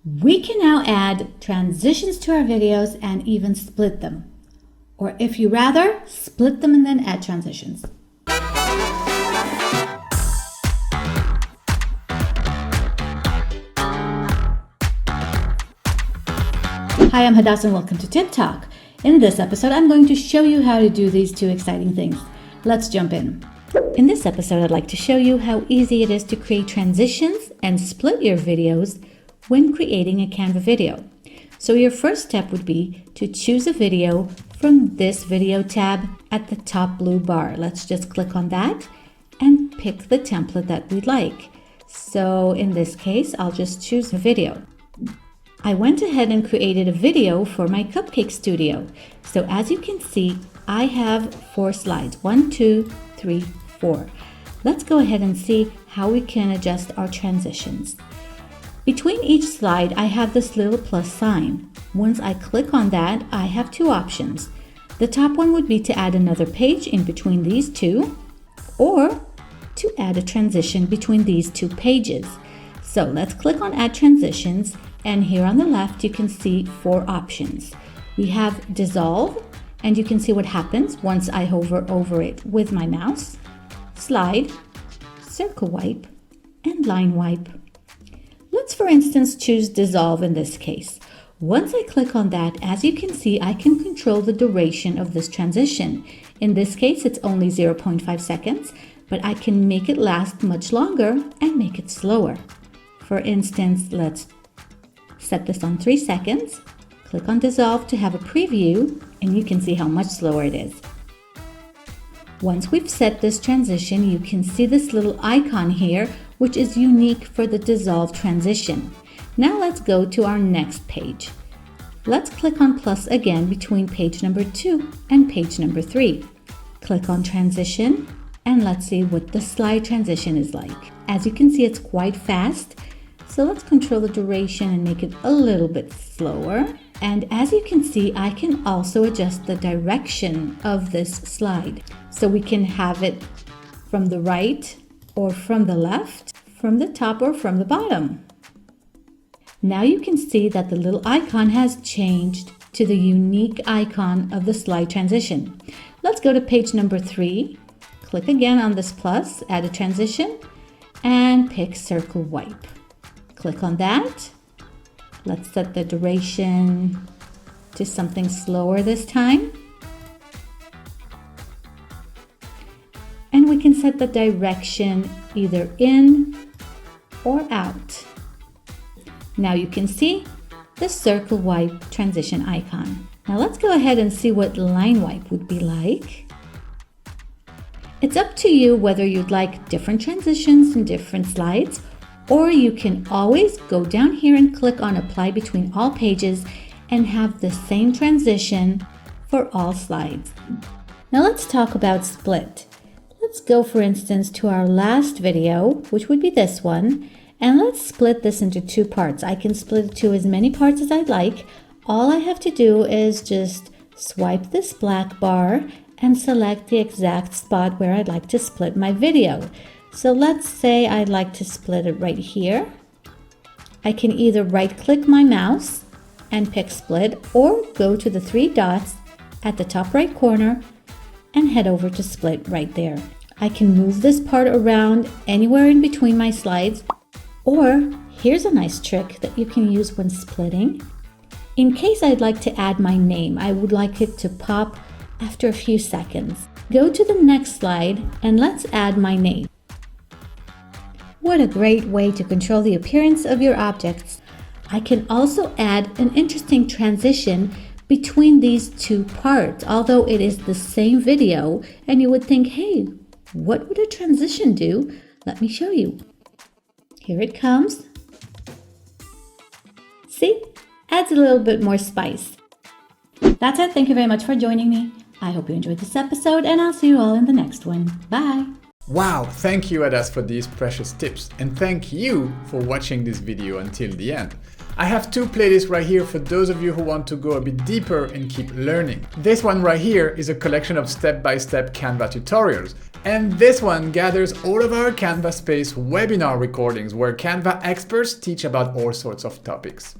We can now add transitions to our videos and even split them. Or if you rather, split them and then add transitions. Hi, I'm Hadass and welcome to TipTalk. In this episode, I'm going to show you how to do these two exciting things. Let's jump in. In this episode, I'd like to show you how easy it is to create transitions and split your videos when creating a Canva video. So your first step would be to choose a video from this video tab at the top blue bar. Let's just click on that and pick the template that we'd like. So in this case, I'll just choose a video. I went ahead and created a video for my cupcake studio. So as you can see, I have 4 slides. 1, 2, 3, 4. Let's go ahead and see how we can adjust our transitions. Between each slide, I have this little plus sign. Once I click on that, I have 2 options. The top one would be to add another page in between these two, or to add a transition between these 2 pages. So let's click on Add Transitions, and here on the left, you can see 4 options. We have Dissolve, and you can see what happens once I hover over it with my mouse, Slide, Circle Wipe, and Line Wipe. Let's, for instance, choose Dissolve in this case. Once I click on that, as you can see, I can control the duration of this transition. In this case, it's only 0.5 seconds, but I can make it last much longer and make it slower. For instance, let's set this on 3 seconds. Click on Dissolve to have a preview, and you can see how much slower it is. Once we've set this transition, you can see this little icon here, which is unique for the Dissolve transition. Now let's go to our next page. Let's click on plus again between page number 2 and page number 3. Click on Transition, and let's see what the slide transition is like. As you can see, it's quite fast. So let's control the duration and make it a little bit slower. And as you can see, I can also adjust the direction of this slide. So we can have it from the right or from the left, from the top or from the bottom. Now you can see that the little icon has changed to the unique icon of the slide transition. Let's go to page number 3. Click again on this plus, add a transition, and pick Circle Wipe. Click on that. Let's set the duration to something slower this time. And we can set the direction either in or out. Now you can see the Circle Wipe transition icon. Now let's go ahead and see what Line Wipe would be like. It's up to you whether you'd like different transitions and different slides, or you can always go down here and click on Apply Between All Pages and have the same transition for all slides. Now let's talk about split. Let's go, for instance, to our last video, which would be this one, and let's split this into 2 parts. I can split it to as many parts as I'd like. All I have to do is just swipe this black bar and select the exact spot where I'd like to split my video. So let's say I'd like to split it right here. I can either right-click my mouse and pick Split, or go to the 3 dots at the top right corner and head over to Split right there. I can move this part around anywhere in between my slides, or here's a nice trick that you can use when splitting. In case I'd like to add my name, I would like it to pop after a few seconds. Go to the next slide and let's add my name. What a great way to control the appearance of your objects. I can also add an interesting transition between these 2 parts, although it is the same video, and you would think, hey, what would a transition do? Let me show you. Here it comes. See? Adds a little bit more spice. That's it. Thank you very much for joining me. I hope you enjoyed this episode, and I'll see you all in the next one. Bye. Wow, thank you Hadass for these precious tips, and thank you for watching this video until the end. I have two playlists right here for those of you who want to go a bit deeper and keep learning. This one right here is a collection of step-by-step Canva tutorials. And this one gathers all of our Canva Space webinar recordings where Canva experts teach about all sorts of topics.